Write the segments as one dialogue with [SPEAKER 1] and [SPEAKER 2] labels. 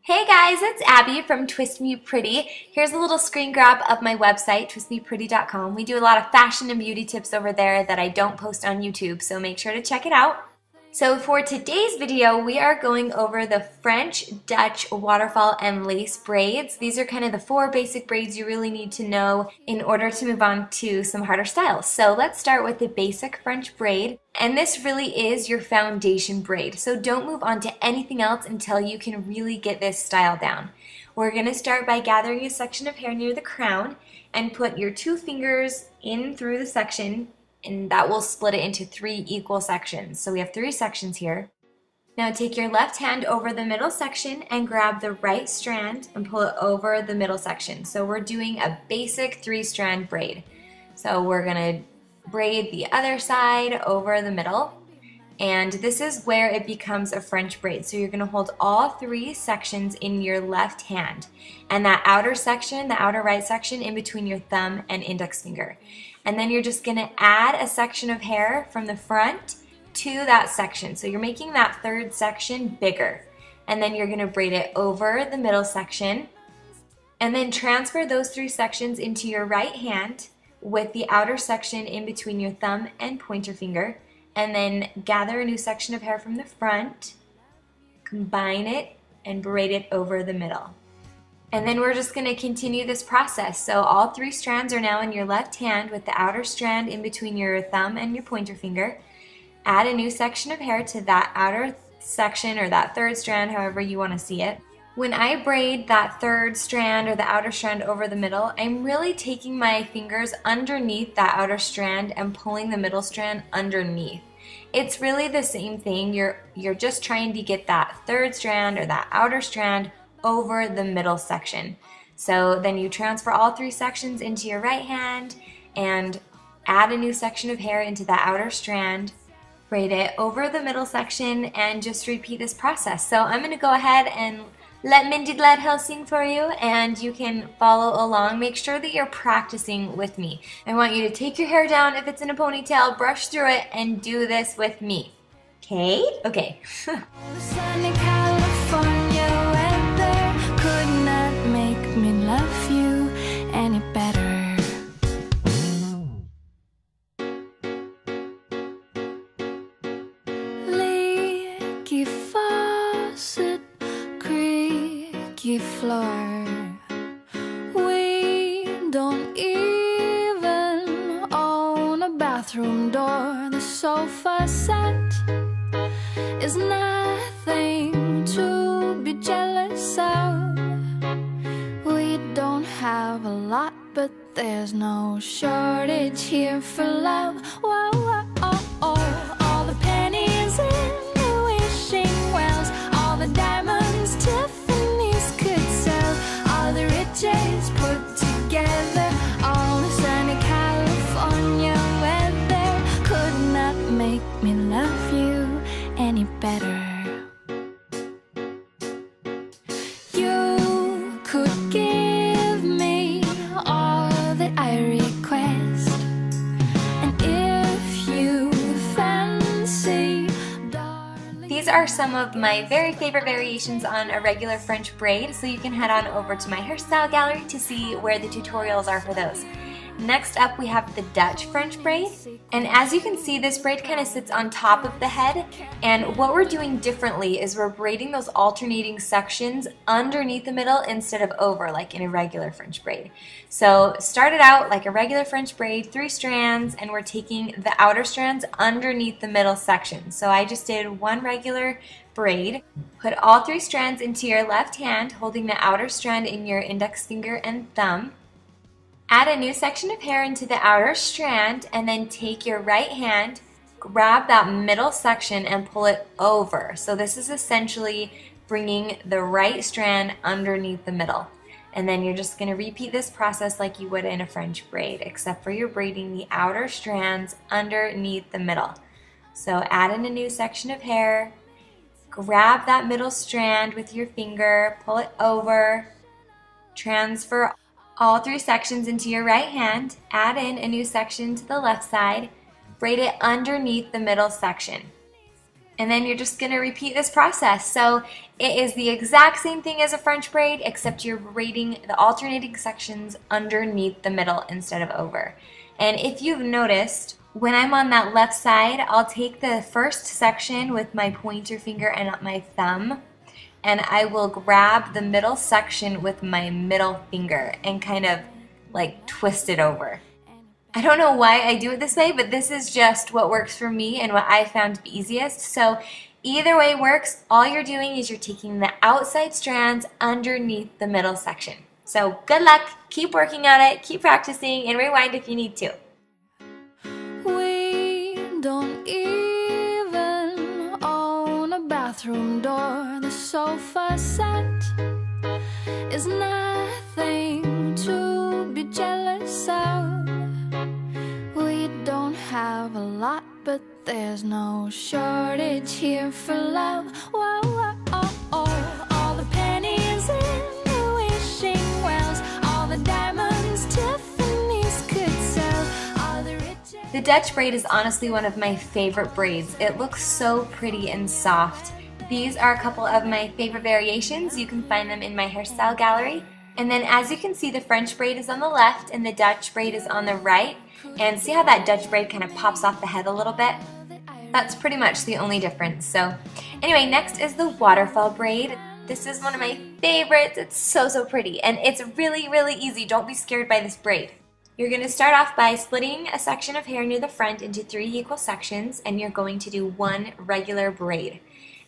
[SPEAKER 1] Hey guys, it's Abby from Twist Me Pretty. Here's a little screen grab of my website, twistmepretty.com. We do a lot of fashion and beauty tips over there that I don't post on YouTube, so make sure to check it out. So for today's video, we are going over the French, Dutch, waterfall, and lace braids. These are kind of the 4 basic braids you really need to know in order to move on to some harder styles. So let's start with the basic French braid. And this really is your foundation braid. So don't move on to anything else until you can really get this style down. We're going to start by gathering a section of hair near the crown and put your 2 fingers in through the section, and that will split it into 3 equal sections. So we have 3 sections here. Now take your left hand over the middle section and grab the right strand and pull it over the middle section. So we're doing a basic 3-strand braid. So we're going to braid the other side over the middle. And this is where it becomes a French braid. So you're going to hold all 3 sections in your left hand. And that outer section, the outer right section, in between your thumb and index finger. And then you're just going to add a section of hair from the front to that section. So you're making that 3rd section bigger. And then you're going to braid it over the middle section. And then transfer those 3 sections into your right hand with the outer section in between your thumb and pointer finger. And then gather a new section of hair from the front, combine it, and braid it over the middle. And then we're just going to continue this process. So all 3 strands are now in your left hand with the outer strand in between your thumb and your pointer finger. Add a new section of hair to that outer section or that 3rd strand, however you want to see it. When I braid that 3rd strand or the outer strand over the middle, I'm really taking my fingers underneath that outer strand and pulling the middle strand underneath. It's really the same thing. You're just trying to get that 3rd strand or that outer strand over the middle section. So then you transfer all 3 sections into your right hand and add a new section of hair into that outer strand, braid it over the middle section, and just repeat this process. So I'm going to go ahead and let Mindy Gledhill sing for you, and you can follow along. Make sure that you're practicing with me. I want you to take your hair down if it's in a ponytail, brush through it, and do this with me. Okay? Okay.
[SPEAKER 2] Floor. We don't even own a bathroom door. The sofa set is nothing to be jealous of. We don't have a lot, but there's no shortage here for love. Whoa, whoa, oh, oh. All the pennies in the wishing wells, all the diamonds Tiffany's could sell, all the riches put together, all the sunny California weather could not make me love you any better. You could give me all that I request, and if you fancy, darling.
[SPEAKER 1] These are some of my very favorite variations on a regular French braid, so you can head on over to my hairstyle gallery to see where the tutorials are for those. Next up, we have the Dutch French braid, and as you can see, this braid kind of sits on top of the head, and what we're doing differently is we're braiding those alternating sections underneath the middle instead of over like in a regular French braid. So start it out like a regular French braid, 3 strands, and we're taking the outer strands underneath the middle section. So I just did 1 regular braid. Put all 3 strands into your left hand, holding the outer strand in your index finger and thumb. Add a new section of hair into the outer strand, and then take your right hand, grab that middle section and pull it over. So this is essentially bringing the right strand underneath the middle. And then you're just going to repeat this process like you would in a French braid, except for you're braiding the outer strands underneath the middle. So add in a new section of hair, grab that middle strand with your finger, pull it over, transfer all 3 sections into your right hand, add in a new section to the left side, braid it underneath the middle section. And then you're just going to repeat this process. So It is the exact same thing as a French braid, except you're braiding the alternating sections underneath the middle instead of over. And if you've noticed, when I'm on that left side, I'll take the first section with my pointer finger and my thumb, and I will grab the middle section with my middle finger and kind of like twist it over. I don't know why I do it this way, but this is just what works for me and what I found the easiest. So either way works. All you're doing is you're taking the outside strands underneath the middle section. So good luck, keep working on it, keep practicing, and rewind if you need to.
[SPEAKER 2] We don't even own a bathroom door. The sofa set is nothing to be jealous of. We don't have a lot, but there's no shortage here for love. Whoa, whoa, oh, oh. All the pennies in the wishing wells, all the diamonds Tiffany's could sell, all the riches.
[SPEAKER 1] The Dutch braid is honestly one of my favorite braids. It looks so pretty and soft. These are a couple of my favorite variations. You can find them in my hairstyle gallery. And then as you can see, the French braid is on the left and the Dutch braid is on the right. And see how that Dutch braid kind of pops off the head a little bit? That's pretty much the only difference. So anyway, next is the waterfall braid. This is one of my favorites. It's so pretty, and it's really easy. Don't be scared by this braid. You're going to start off by splitting a section of hair near the front into 3 equal sections, and you're going to do 1 regular braid.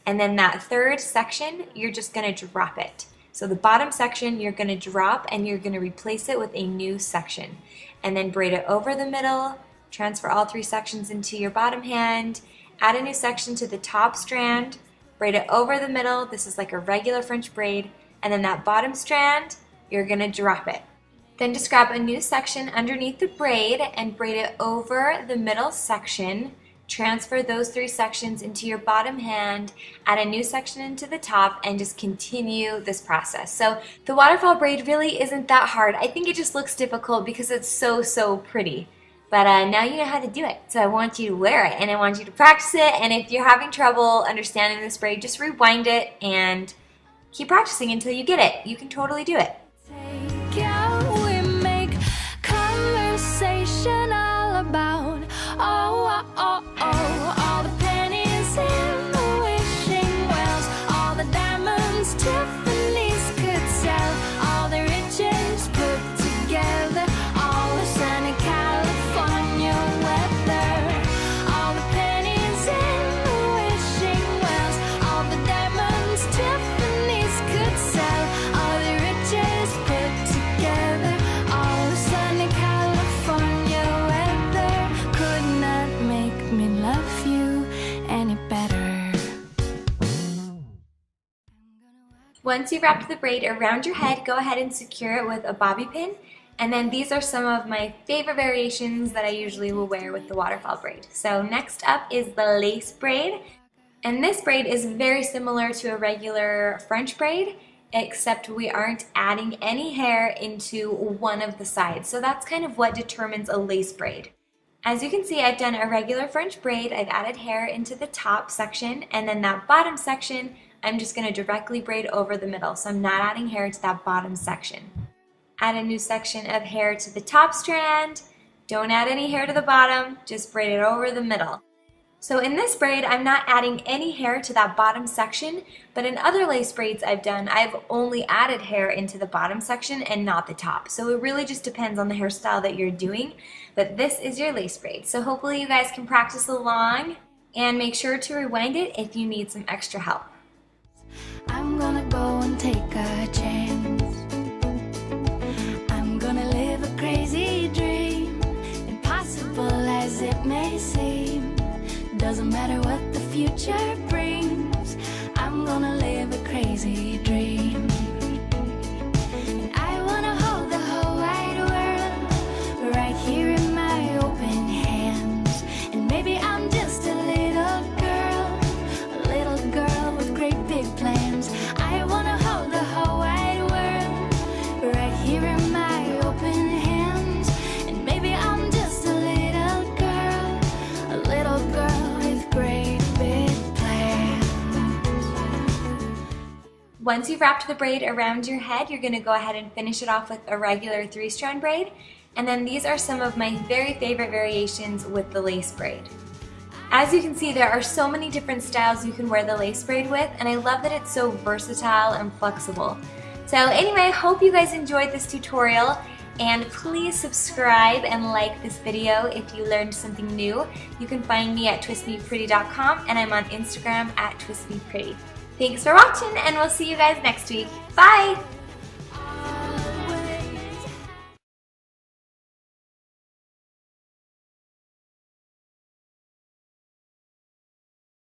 [SPEAKER 1] And then that third section, you're just going to drop it. So the bottom section you're going to drop and you're going to replace it with a new section. And then braid it over the middle, transfer all 3 sections into your bottom hand, add a new section to the top strand, braid it over the middle. This is like a regular French braid. And then that bottom strand, you're going to drop it. Then just grab a new section underneath the braid and braid it over the middle section. Transfer those 3 sections into your bottom hand, add a new section into the top, and just continue this process. So the waterfall braid really isn't that hard. I think it just looks difficult because it's so pretty. But now you know how to do it. So I want you to wear it and I want you to practice it. And if you're having trouble understanding this braid, just rewind it and keep practicing until you get it. You can totally do it.
[SPEAKER 2] Take out, we make conversation all about all the pennies in the wishing wells, all the diamonds Tiffany's could sell, all the riches put together, all the sunny California weather, all the pennies in the wishing wells, all the diamonds Tiffany's could sell, all the riches put together, all the sunny California weather could not make me love you any better.
[SPEAKER 1] Once you've wrapped the braid around your head, go ahead and secure it with a bobby pin. And then these are some of my favorite variations that I usually will wear with the waterfall braid. So next up is the lace braid. And this braid is very similar to a regular French braid, except we aren't adding any hair into one of the sides. So that's kind of what determines a lace braid. As you can see, I've done a regular French braid. I've added hair into the top section, and then that bottom section, I'm just going to directly braid over the middle. So I'm not adding hair to that bottom section. Add a new section of hair to the top strand. Don't add any hair to the bottom, just braid it over the middle. So in this braid, I'm not adding any hair to that bottom section, but in other lace braids I've done, I've only added hair into the bottom section and not the top. So it really just depends on the hairstyle that you're doing, but this is your lace braid. So hopefully you guys can practice along and make sure to rewind it if you need some extra help.
[SPEAKER 2] I'm gonna go and take a chance. I'm gonna live a crazy dream, impossible as it may seem. Doesn't matter what the future brings, I'm gonna live a crazy dream. And I wanna hold the whole wide world right here in my open hands. And maybe I'm just a little girl with great big plans. I wanna hold the whole wide world right here in my open hands. And maybe I'm just a little girl with great big plans.
[SPEAKER 1] Once you've wrapped the braid around your head, you're going to go ahead and finish it off with a regular 3-strand braid. And then these are some of my very favorite variations with the lace braid. As you can see, there are so many different styles you can wear the lace braid with, and I love that it's so versatile and flexible. So anyway, I hope you guys enjoyed this tutorial, and please subscribe and like this video if you learned something new. You can find me at twistmepretty.com, and I'm on Instagram at twistmepretty. Thanks for watching, and we'll see you guys next week. Bye!